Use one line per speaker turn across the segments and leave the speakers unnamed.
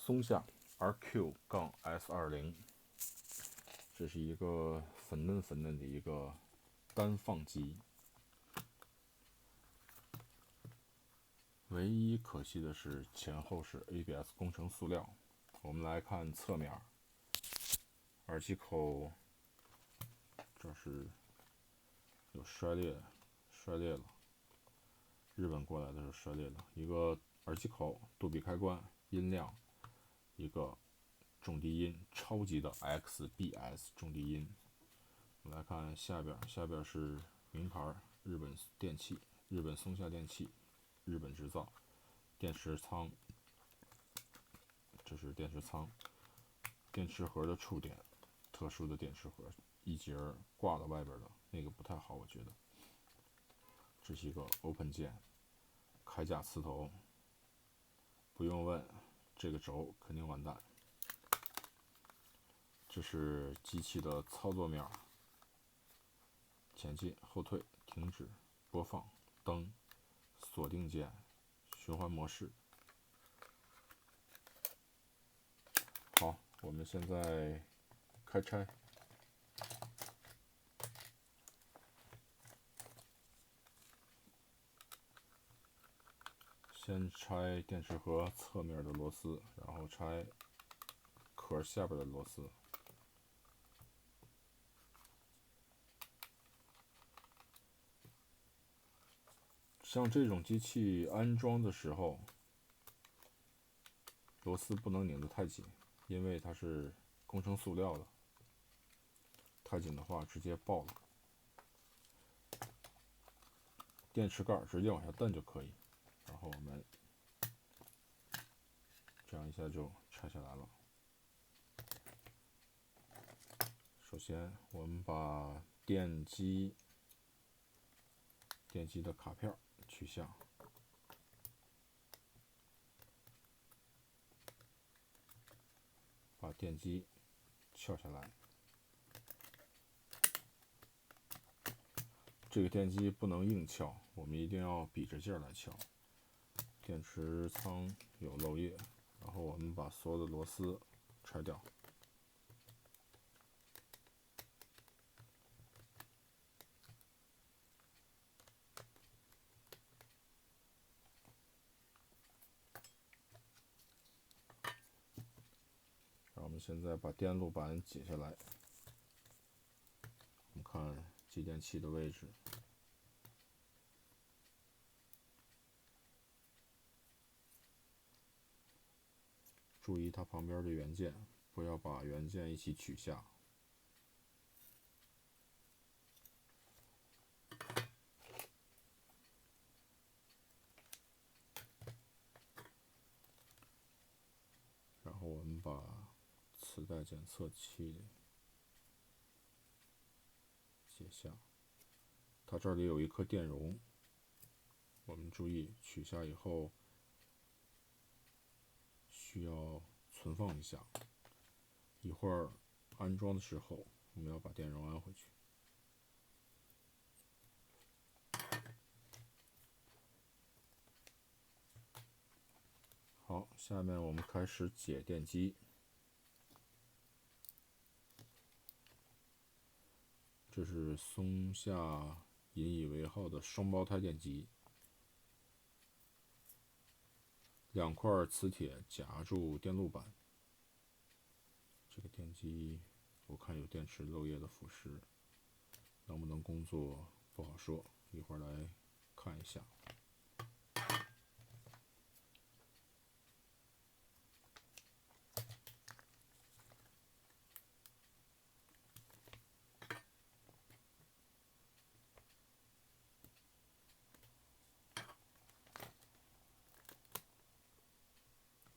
松下 RQ-S20，这是一个粉嫩粉嫩的一个单放机。唯一可惜的是前后是 ABS 工程塑料。我们来看侧面，耳机口这是有摔裂了，日本过来的时候摔裂了。一个耳机口，杜比开关，音量，一个重低音，超级的 XBS 重低音。我们来看下边是名牌日本电器，日本松下电器，日本制造。电池仓，这是电池仓，电池盒的触点，特殊的电池盒，一节挂到外边的那个不太好，我觉得。这是一个 Open 键，开架磁头，不用问，这个轴肯定完蛋。这是机器的操作面，前进、后退、停止、播放、灯、锁定键、循环模式。好，我们现在开拆。先拆电池盒侧面的螺丝，然后拆壳下边的螺丝。像这种机器安装的时候，螺丝不能拧得太紧，因为它是工程塑料的，太紧的话直接爆了。电池盖直接往下蹬就可以，然后我们这样一下就拆下来了。首先，我们把电机的卡片取下，把电机撬下来。这个电机不能硬撬，我们一定要比着劲儿来撬。电池仓有漏液，然后我们把所有的螺丝拆掉。然后我们现在把电路板解下来，我们看继电器的位置。注意它旁边的元件，不要把元件一起取下。然后我们把磁带检测器解下，它这里有一颗电容，我们注意取下以后需要存放一下，一会儿安装的时候我们要把电容安回去。好，下面我们开始解电机。这是松下引以为豪的双胞胎电机，两块磁铁夹住电路板。这个电机我看有电池漏液的腐蚀，能不能工作不好说，一会儿来看一下。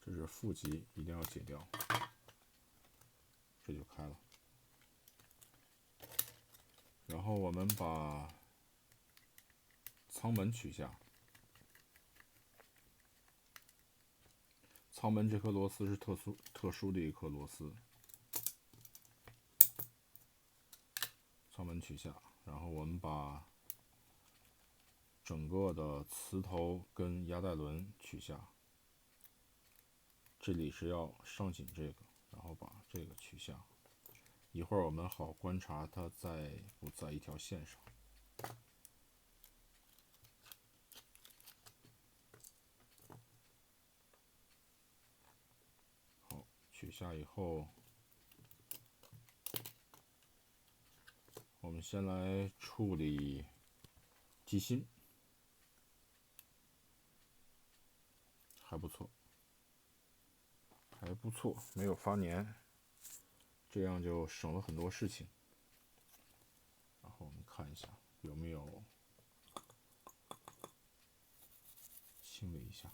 这是负极，一定要解掉，这就开了。然后我们把舱门取下，舱门这颗螺丝是特殊的一颗螺丝，舱门取下，然后我们把整个的磁头跟压带轮取下，这里是要上紧这个，然后把这个取下。一会儿我们好观察它在不在一条线上。好，取下以后，我们先来处理机芯，还不错，还不错，没有发粘，这样就省了很多事情。然后我们看一下有没有清理一下。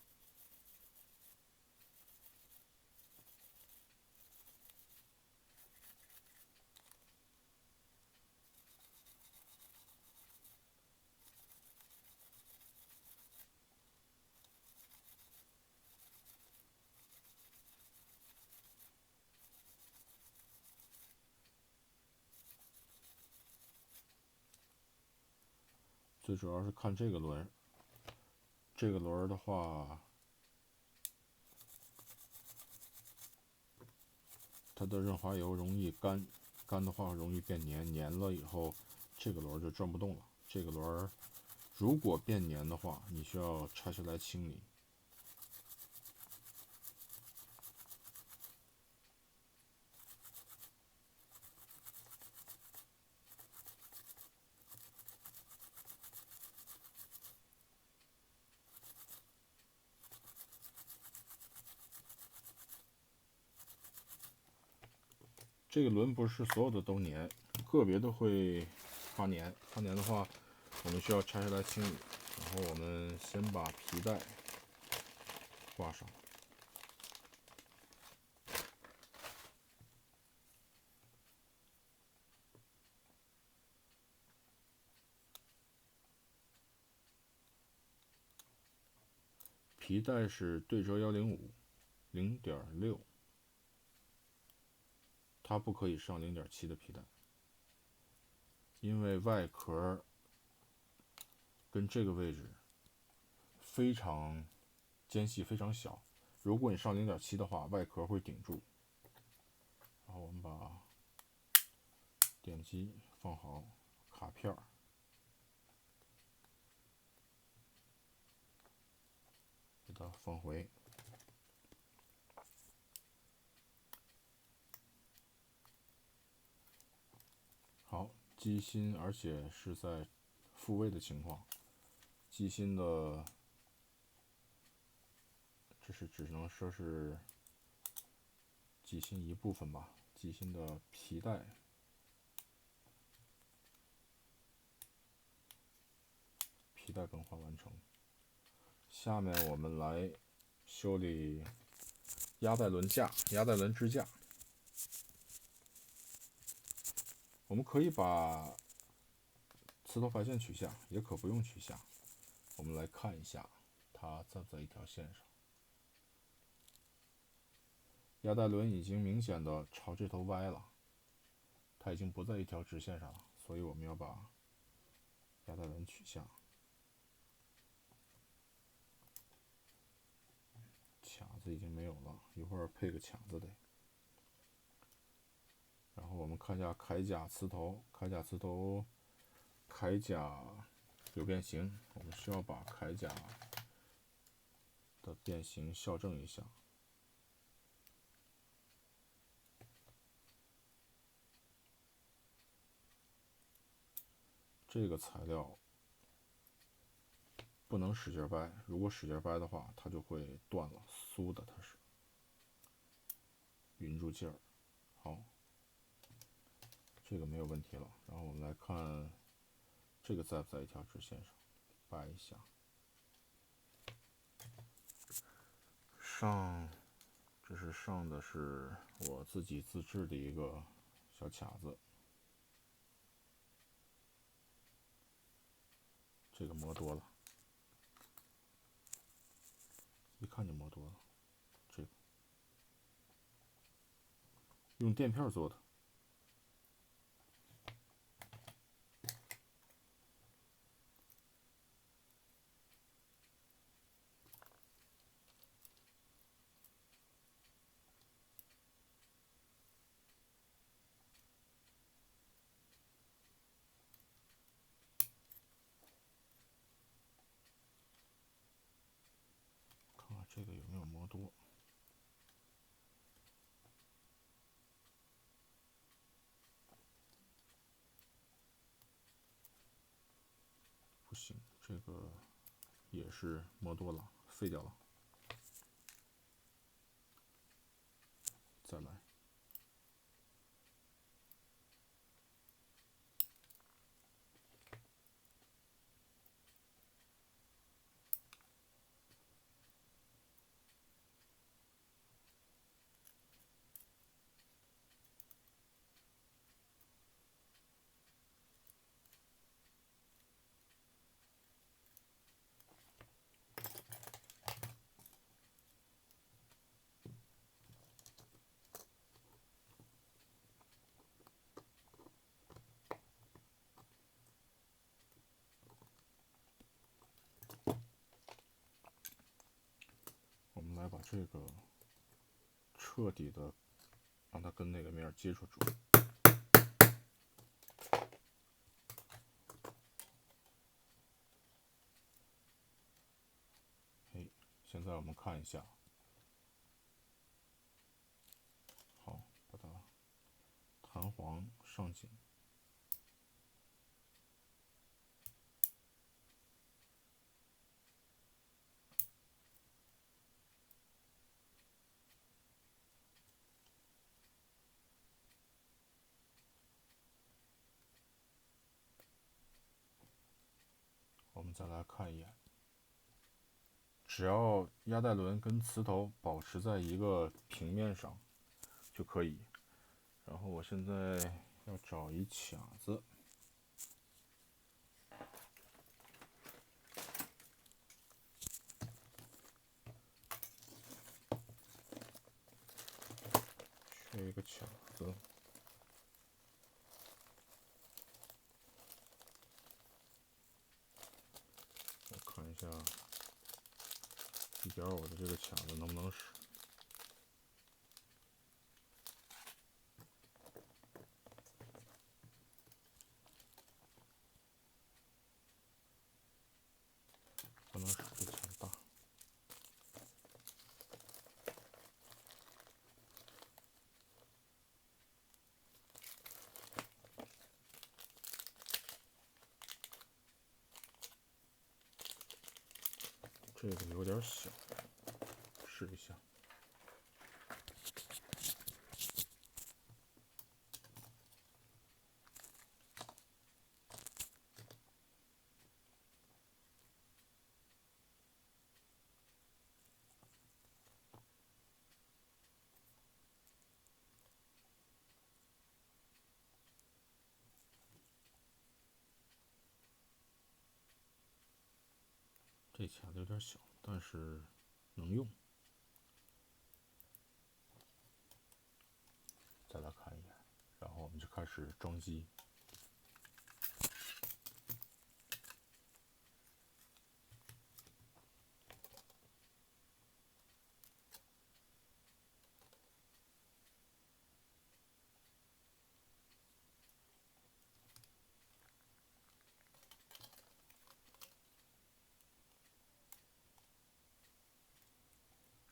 最主要是看这个轮，这个轮的话，它的润滑油容易干，干的话容易变黏，黏了以后这个轮就转不动了。这个轮如果变黏的话，你需要拆下来清理。这个轮不是所有的都粘，个别的会发粘。发粘的话，我们需要拆下来清理。然后我们先把皮带挂上。皮带是对折105 0.6，它不可以上0.7的皮带，因为外壳跟这个位置非常间隙非常小，如果你上0.7的话，外壳会顶住。然后我们把点击放好卡片，给它放回。好，机芯而且是在复位的情况，机芯的这是只能说是机芯一部分吧，机芯的皮带。皮带更换完成。下面我们来修理压带轮架、压带轮支架。我们可以把磁头排线取下，也可不用取下。我们来看一下它在不在一条线上。压带轮已经明显的朝这头歪了，它已经不在一条直线上了，所以我们要把压带轮取下。卡子已经没有了，一会儿配个卡子得。然后我们看一下铠甲磁头，铠甲磁头，铠甲有变形，我们需要把铠甲的变形校正一下。这个材料不能使劲掰，如果使劲掰的话，它就会断了，酥的它是，匀住劲儿。好，这个没有问题了。然后我们来看这个在不在一条直线上，掰一下。这是上的是我自己自制的一个小卡子，这个磨多了，一看就磨多了。这个用垫片做的。这个有没有磨多？不行，这个也是磨多了，废掉了。再来。我们来把这个彻底的让它跟那个面接触住。现在我们看一下，好，把它弹簧上紧。我们再来看一眼，只要压带轮跟磁头保持在一个平面上就可以。然后我现在要找一卡子，缺一个卡子。我看一下1.5的这个卡子能不能使。不能使这卡大。这个有点小，试一下。这卡子有点小，但是能用。再来看一眼，然后我们就开始装机。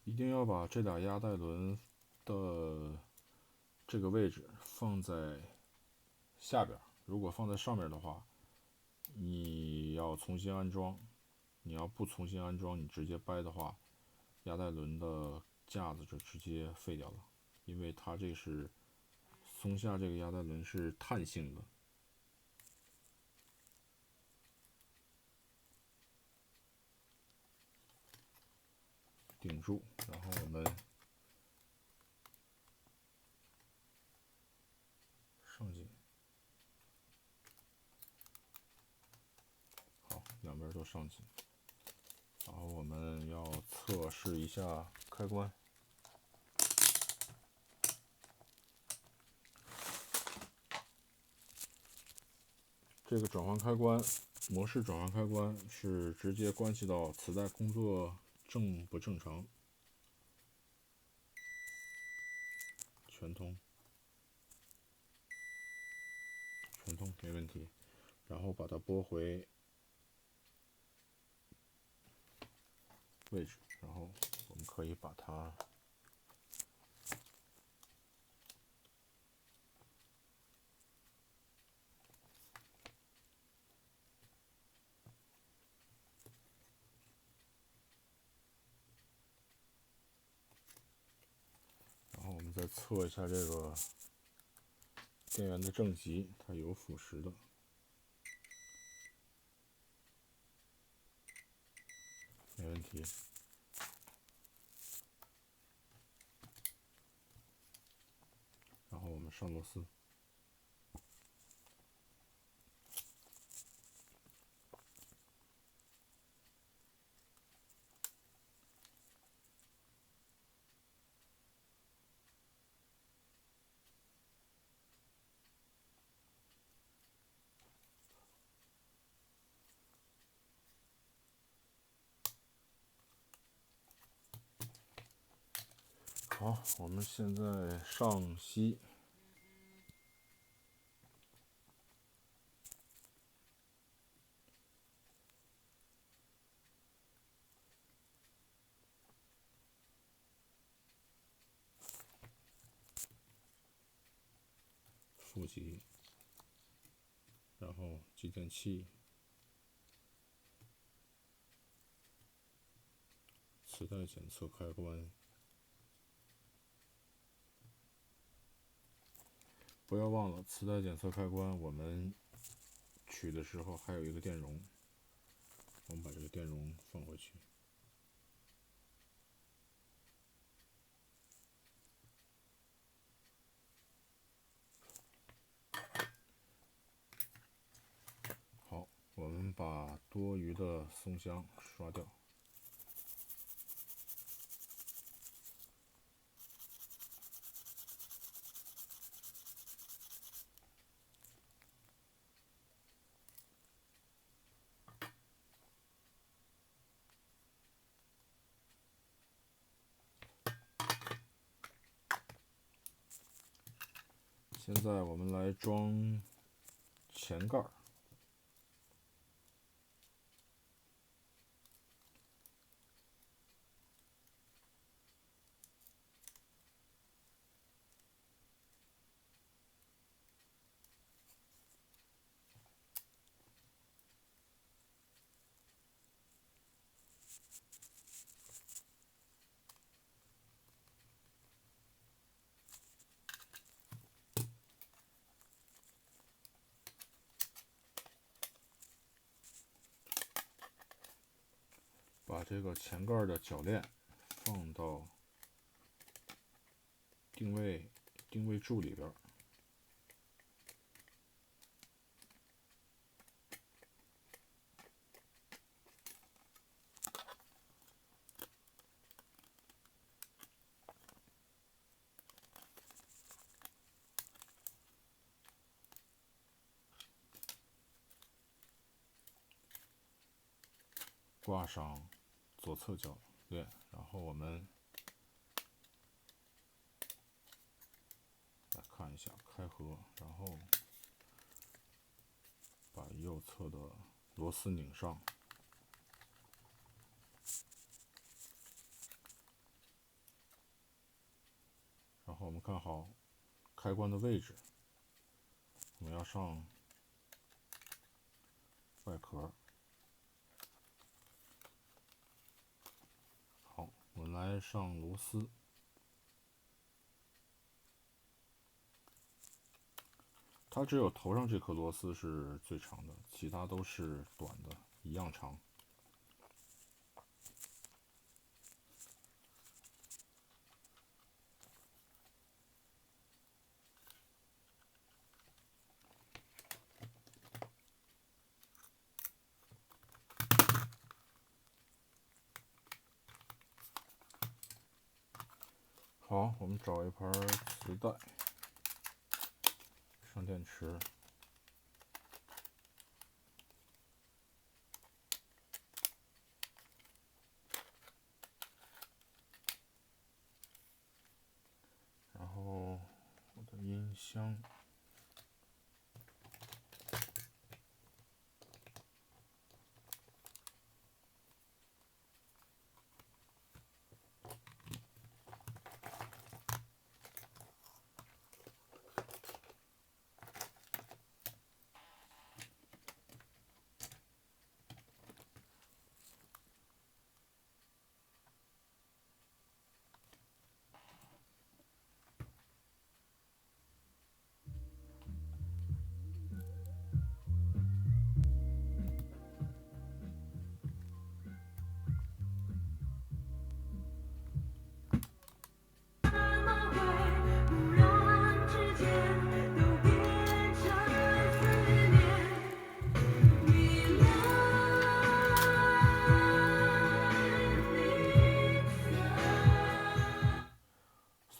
一定要把这俩压带轮的这个位置放在下边，如果放在上面的话，你要重新安装；你要不重新安装，你直接掰的话，压带轮的架子就直接废掉了，因为它这是松下这个压带轮是碳性的。顶住，然后我们上紧，好，两边都上紧。然后我们要测试一下开关。这个转换开关，模式转换开关是直接关系到磁带工作正不正常。全通，全通没问题。然后把它拨回位置，然后我们可以把它然后我们再测一下这个电源的正极，它有腐蚀的，没问题。然后我们上螺丝。好，我们现在上锡。负极，然后继电器，磁带检测开关。不要忘了，磁带检测开关我们取的时候还有一个电容，我们把这个电容放回去。好，我们把多余的松香刷掉。现在我们来装前盖。把这个前盖的铰链放到定位柱里边。挂上左侧铰链，然后我们来看一下开合，然后把右侧的螺丝拧上。然后我们看好开关的位置，我们要上外壳。好，我们来上螺丝。它只有头上这颗螺丝是最长的，其他都是短的，一样长。好，我们找一盘磁带，上电池。然后我的音箱。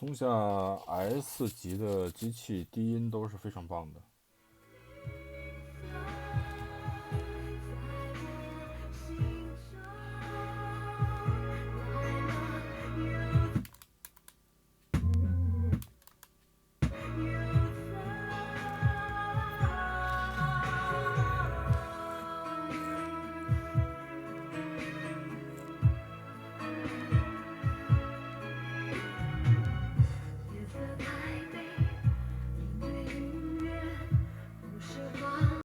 松下 S 级的机器低音都是非常棒的。